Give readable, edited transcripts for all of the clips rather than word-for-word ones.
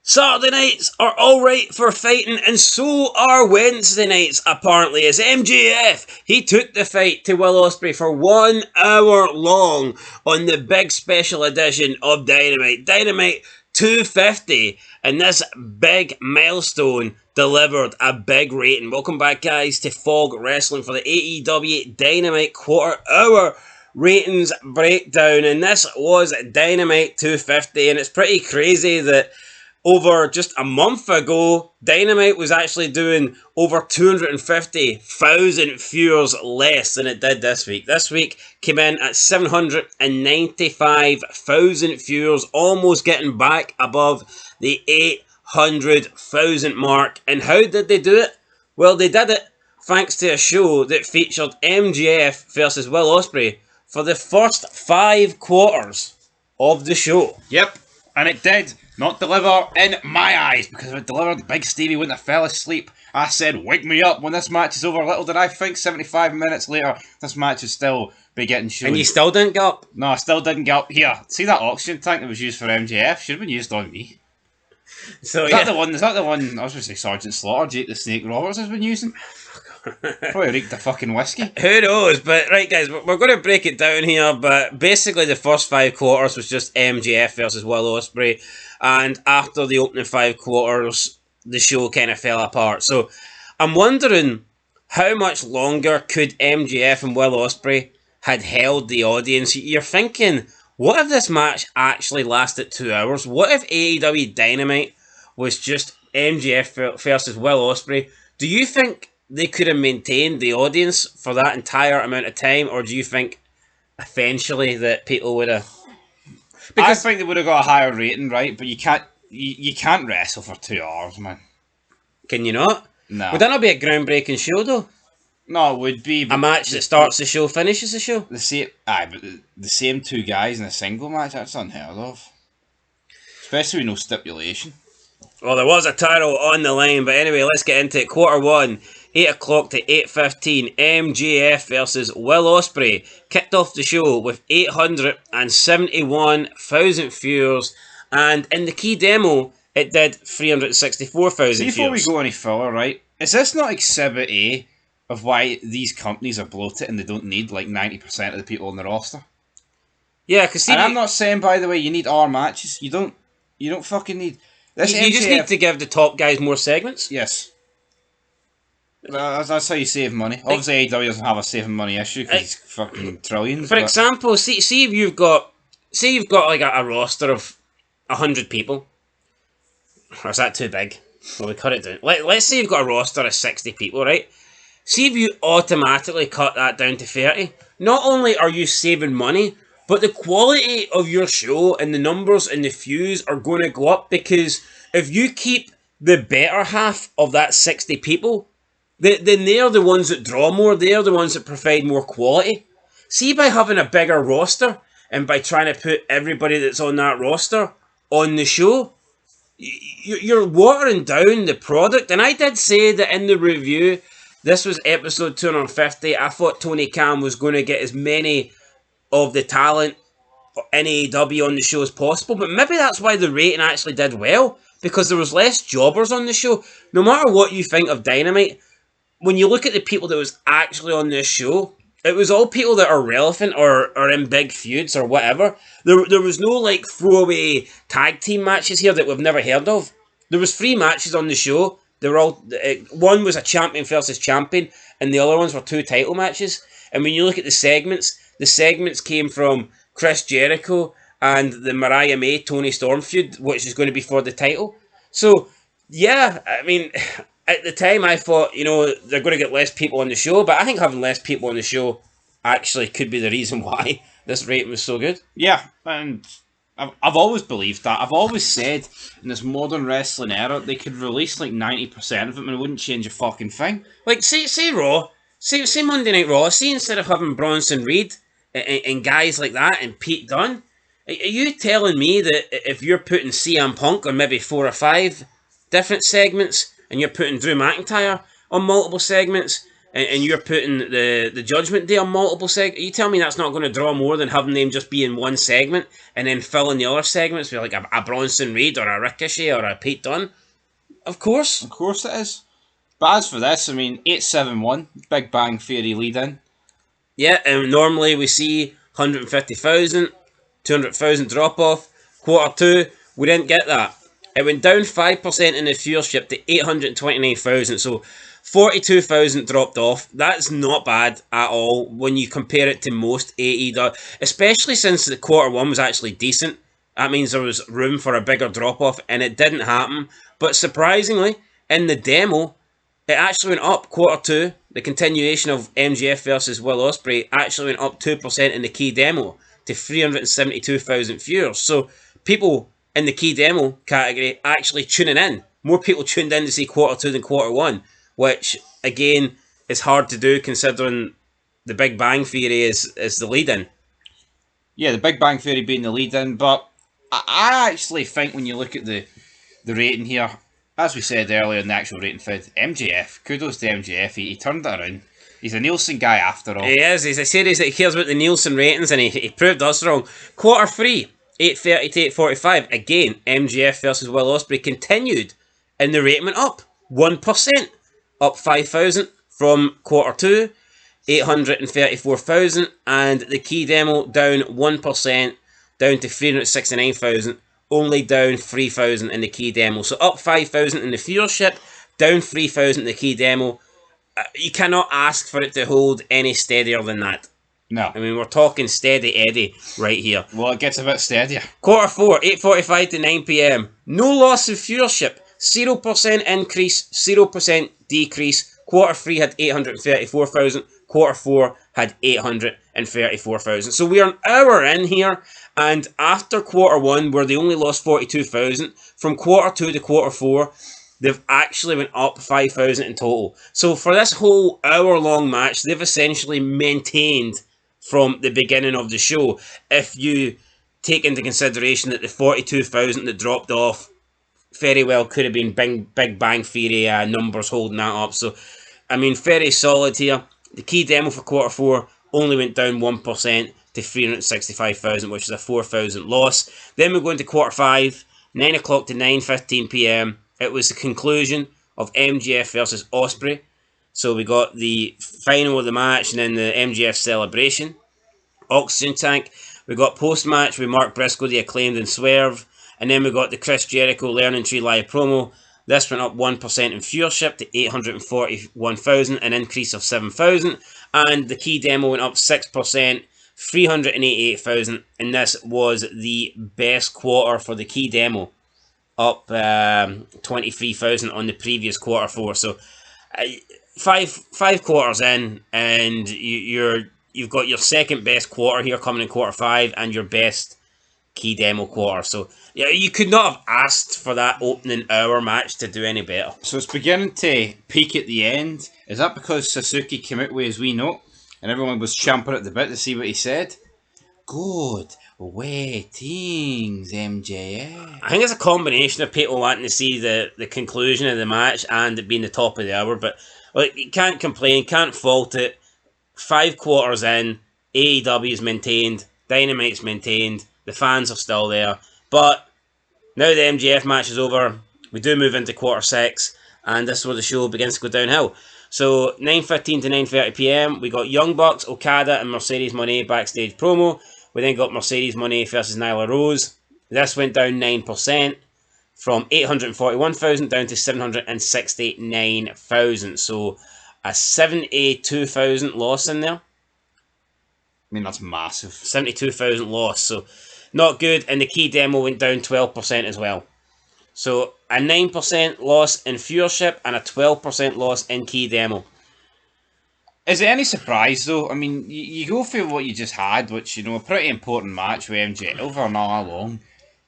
Saturday nights are alright for fighting, and so are Wednesday nights, apparently, as MJF, he took the fight to Will Osprey for 1 hour long on the big special edition of Dynamite. Dynamite 250, and this big milestone delivered a big rating. Welcome back, guys, to Fog Wrestling for the AEW Dynamite quarter hour ratings breakdown, and this was Dynamite 250, and it's pretty crazy that over just a month ago, Dynamite was actually doing over 250,000 viewers less than it did this week. This week came in at 795,000 viewers, almost getting back above the 800,000 mark. And how did they do it? Well, they did it thanks to a show that featured MJF versus Will Osprey for the first 5 quarters of the show. Yep, and it did not deliver in my eyes, because if it delivered, Big Stevie wouldn't have fell asleep. I said, wake me up when this match is over. Little did I think 75 minutes later, this match would still be getting shown. And you still didn't get up? No, I still didn't get up. Here, see that oxygen tank that was used for MJF? Should have been used on me. So Is that the one, I was going to say Sergeant Slaughter, Jake the Snake Roberts has been using? Probably reeked of fucking whiskey. Who knows? But right, guys, we're going to break it down here. But basically, the first 5 quarters was just MJF versus Will Osprey, and after the opening 5 quarters, the show kind of fell apart. So I'm wondering how much longer could MJF and Will Osprey had held the audience. You're thinking, what if this match actually lasted 2 hours? What if AEW Dynamite was just MJF versus Will Osprey? Do you think they could have maintained the audience for that entire amount of time, or do you think eventually that people would have? Because I think they would have got a higher rating, right? But you can't wrestle for 2 hours, man. Can you not? No. Would that not be a groundbreaking show, though? No, it would be. A match that starts the show, finishes the show? But the same 2 guys in a single match, that's unheard of. Especially with no stipulation. Well, there was a title on the line, but anyway, let's get into it. Quarter 1, 8 o'clock to 8:15, MJF versus Will Osprey kicked off the show with 871,000 viewers, and in the key demo, it did 364,000 viewers. Before we go any further, right, is this not Exhibit A of why these companies are bloated and they don't need like 90% of the people on the roster? Yeah, because I'm not saying, by the way, you need our matches. You don't fucking need. You just need to give the top guys more segments. Yes. That's how you save money. Obviously, AEW doesn't have a saving money issue because it's fucking trillions. For example, see if you've got like a roster of 100 people. Or is that too big? Well, we cut it down. Let's say you've got a roster of 60 people, right? See if you automatically cut that down to 30. Not only are you saving money, but the quality of your show and the numbers and the views are going to go up, because if you keep the better half of that 60 people, then they're the ones that draw more, they're the ones that provide more quality. See, by having a bigger roster and by trying to put everybody that's on that roster on the show, you're watering down the product. And I did say that in the review, this was episode 250, I thought Tony Khan was going to get as many of the talent in AEW on the show as possible, but maybe that's why the rating actually did well, because there was less jobbers on the show. No matter what you think of Dynamite, when you look at the people that was actually on this show, it was all people that are relevant or are in big feuds or whatever. There was no like throwaway tag team matches here that we've never heard of. There was 3 matches on the show. They were all one was a champion versus champion, and the other ones were 2 title matches. And when you look at the segments came from Chris Jericho and the Mariah May Tony Storm feud, which is going to be for the title. So yeah, I mean, at the time I thought, they're going to get less people on the show, but I think having less people on the show actually could be the reason why this rating was so good. Yeah, and I've always believed that. I've always said in this modern wrestling era, they could release like 90% of them and it wouldn't change a fucking thing. Like, say Raw, say Monday Night Raw, see instead of having Bronson Reed and guys like that and Pete Dunne, are you telling me that if you're putting CM Punk on maybe 4 or 5 different segments, and you're putting Drew McIntyre on multiple segments, and you're putting the Judgment Day on multiple segments. You tell me that's not going to draw more than having them just be in one segment and then fill in the other segments with like a Bronson Reed or a Ricochet or a Pete Dunne? Of course. Of course it is. But as for this, I mean, 871, Big Bang Theory lead-in. Yeah, and normally we see 150,000, 200,000 drop-off. Quarter 2, we didn't get that. It went down 5% in the viewership to 829,000, so 42,000 dropped off. That's not bad at all when you compare it to most AEW, especially since the quarter 1 was actually decent. That means there was room for a bigger drop-off, and it didn't happen. But surprisingly, in the demo, it actually went up. Quarter 2, the continuation of MJF versus Will Osprey, actually went up 2% in the key demo to 372,000 viewers. So people in the key demo category actually tuning in. More people tuned in to see quarter 2 than quarter 1, which again is hard to do considering the Big Bang Theory is the lead-in. Yeah, the Big Bang Theory being the lead-in, but I actually think when you look at the rating here, as we said earlier in the actual rating feed, MJF, kudos to MJF, he turned it around. He's a Nielsen guy after all. He is. He's a series that he cares about the Nielsen ratings, and he proved us wrong. Quarter 3, 830 to 845. Again, MJF versus Will Osprey continued, and the rating went up 1%, up 5,000 from quarter 2, 834,000, and the key demo down 1%, down to 369,000. Only down 3,000 in the key demo. So up 5,000 in the viewership, down 3,000 in the key demo. You cannot ask for it to hold any steadier than that. No. I mean, we're talking steady Eddie right here. Well, it gets a bit steadier. Quarter 4, 8:45 to 9 p.m. No loss in viewership. 0% increase, 0% decrease. Quarter 3 had 834,000. Quarter 4 had 834,000. So we are an hour in here, and after quarter 1, where they only lost 42,000, from quarter 2 to quarter 4, they've actually went up 5,000 in total. So for this whole hour-long match, they've essentially maintained from the beginning of the show. If you take into consideration that the 42,000 that dropped off very well could have been Big Bang Theory numbers holding that up. So, I mean, very solid here. The key demo for quarter 4 only went down 1% to 365,000, which is a 4,000 loss. Then we go into quarter 5, 9 o'clock to 9:15 p.m. It was the conclusion of MJF versus Osprey. So we got the final of the match and then the MJF celebration. Oxygen Tank. We got post-match with Mark Briscoe, the Acclaimed, and Swerve. And then we got the Chris Jericho Learning Tree live promo. This went up 1% in viewership to 841,000, an increase of 7,000. And the key demo went up 6%, 388,000. And this was the best quarter for the key demo, up 23,000 on the previous quarter 4. So five quarters in, and you've got your second best quarter here coming in quarter 5, and your best key demo quarter. So yeah, you could not have asked for that opening hour match to do any better. So it's beginning to peak at the end. Is that because Sasuke came out with his wee note and everyone was champing at the bit to see what he said? Good waitings, MJF. I think it's a combination of people wanting to see the conclusion of the match and it being the top of the hour, but like, you can't complain, can't fault it. 5 quarters in, AEW's maintained, Dynamite's maintained, the fans are still there, but now the MJF match is over, we do move into quarter 6, and this is where the show begins to go downhill. So 9:15 to 9:30 p.m, we got Young Bucks, Okada, and Mercedes Moné backstage promo. We then got Mercedes Moné versus Nyla Rose. This went down 9%, from 841,000 down to 769,000. So a 72,000 loss in there. I mean, that's massive. 72,000 loss, so not good. And the key demo went down 12% as well. So a 9% loss in viewership and a 12% loss in key demo. Is it any surprise though? I mean, you go for what you just had, which, you know, a pretty important match with MJ over and all along,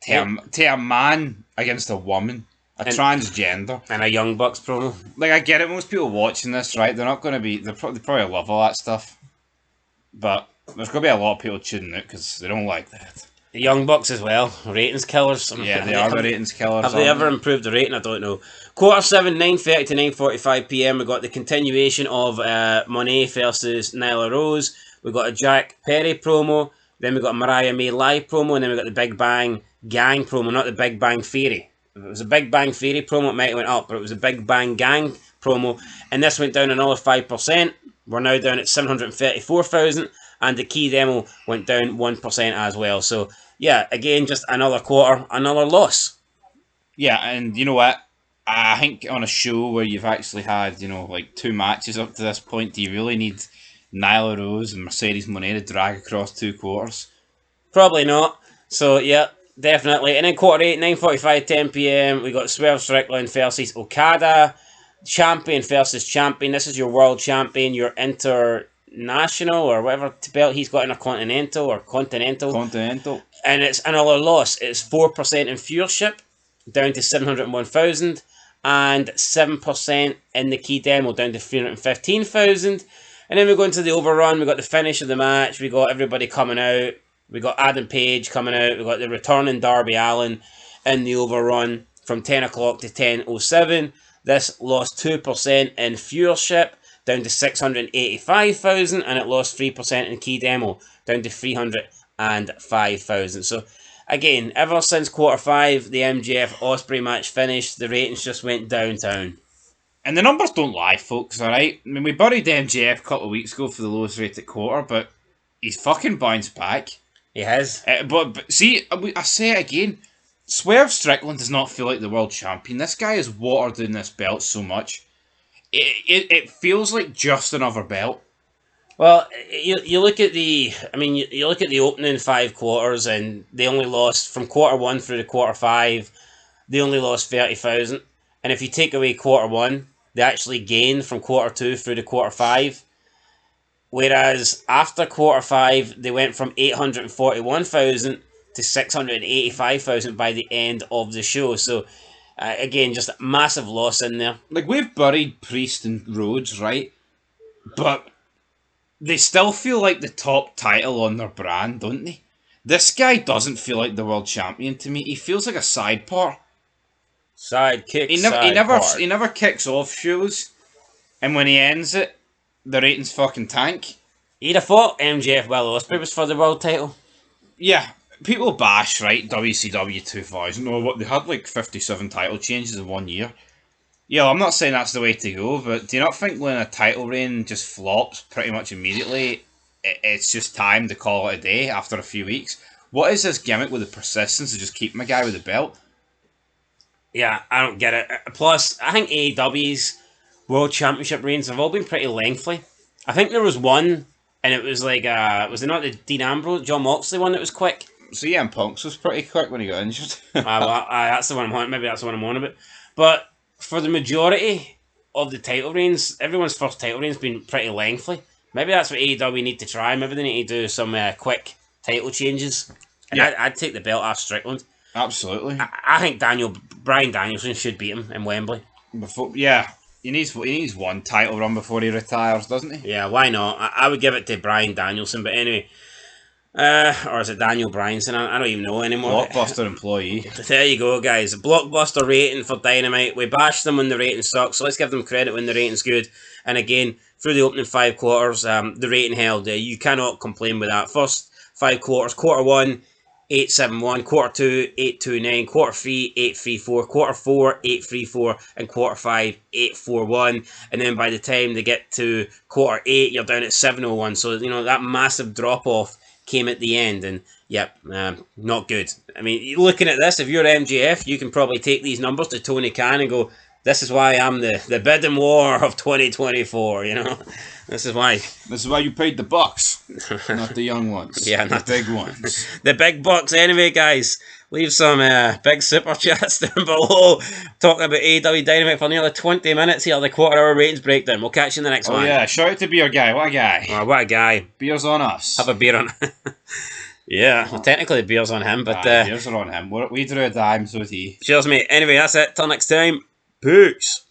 to a man against a woman, transgender, and a Young Bucks promo. Like, I get it. Most people watching this, right? They're not going to be. They probably love all that stuff, but there's going to be a lot of people tuning out because they don't like that. The Young Bucks as well. Ratings killers. Yeah, they are the ratings killers. Have they ever improved the rating? I don't know. Quarter 7, 9:30 to 9:45 p.m. We got the continuation of Monet versus Nyla Rose. We got a Jack Perry promo. Then we got a Mariah May live promo, and then we got the Big Bang Gang promo, not the Big Bang Theory. If it was a Big Bang Theory promo, it might have went up, but it was a Big Bang Gang promo, and this went down another 5%. We're now down at 734,000, and the key demo went down 1% as well. So yeah, again, just another quarter, another loss. Yeah, and you know what? I think on a show where you've actually had, like 2 matches up to this point, do you really need Nyla Rose and Mercedes Moné to drag across 2 quarters? Probably not. So yeah, definitely. And then quarter 8, 9:45, 10 p.m. we got Swerve Strickland versus Okada. Champion versus champion. This is your world champion, your international or whatever belt he's got in a continental. Continental. And it's another loss. It's 4% in viewership, down to 701,000, and 7% in the key demo, down to 315,000. And then we go into the overrun. We got the finish of the match. We got everybody coming out. We got Adam Page coming out. We got the returning Darby Allin in the overrun from 10 o'clock to 10:07. This lost 2% in viewership, down to 685,000, and it lost 3% in key demo, down to 305,000. So, again, ever since quarter 5, the MJF Osprey match finished, the ratings just went downtown. And the numbers don't lie, folks, alright? I mean, we buried MJF a couple of weeks ago for the lowest rated quarter, but he's fucking bounced back. He has. But see, I say it again, Swerve Strickland does not feel like the world champion. This guy has watered in this belt so much. It feels like just another belt. Well, you look at the, you look at the opening 5 quarters, and they only lost from quarter 1 through to quarter 5. They only lost 30,000, and if you take away quarter 1, they actually gained from quarter 2 through to quarter 5. Whereas after quarter 5, they went from 841,000 to 685,000 by the end of the show. So, again, just a massive loss in there. Like, we've buried Priest and Rhodes, right? But they still feel like the top title on their brand, don't they? This guy doesn't feel like the world champion to me. He feels like a side part. Sidekick, He never kicks off shows. And when he ends it, the ratings fucking tank. He'd have thought MJF Osprey was for the world title. Yeah. People bash, right, WCW 2000, or what, they had like 57 title changes in 1 year. Yeah, I'm not saying that's the way to go, but do you not think when a title reign just flops pretty much immediately, it's just time to call it a day after a few weeks? What is this gimmick with the persistence of just keeping a guy with the belt? Yeah, I don't get it. Plus, I think AEW's World Championship reigns have all been pretty lengthy. I think there was one, and it was like, was it not the Dean Ambrose, John Moxley one that was quick? CM Punk's was pretty quick when he got injured. That's the one I'm on. Maybe that's the one I'm on about. But for the majority of the title reigns, everyone's first title reign's been pretty lengthy. Maybe that's what AEW need to try. Maybe they need to do some quick title changes. And yeah. I'd take the belt off Strickland. Absolutely. I think Bryan Danielson should beat him in Wembley. He needs one title run before he retires, doesn't he? Yeah, why not? I would give it to Bryan Danielson, but anyway. Or is it Daniel Bryanson? I don't even know anymore. Blockbuster employee. There you go, guys. Blockbuster rating for Dynamite. We bash them when the rating sucks, so let's give them credit when the rating's good. And again, through the opening 5 quarters, the rating held. You cannot complain with that. First 5 quarters, quarter 1, 871, quarter 2, 829, quarter 3, 834, quarter 4, 834, and quarter 5, 841. And then by the time they get to quarter 8, you're down at 701. So, that massive drop-off came at the end, and yep, not good. I mean, looking at this, if you're MJF, you can probably take these numbers to Tony Khan and go, this is why I'm the bidding war of 2024, This is why you paid the bucks, not the young ones. Yeah, not the big ones. The big bucks. Anyway, guys, leave some big super chats down below. Talking about AEW Dynamite for nearly 20 minutes here, the quarter-hour ratings breakdown. We'll catch you in the next one. Oh yeah, shout out to Beer Guy. What a guy. Oh, what a guy. Beer's on us. Have a beer on. Yeah, well, technically the beer's on him, but beers are on him. We drew a dime, so did he. Cheers, mate. Anyway, that's it. Till next time. Peace.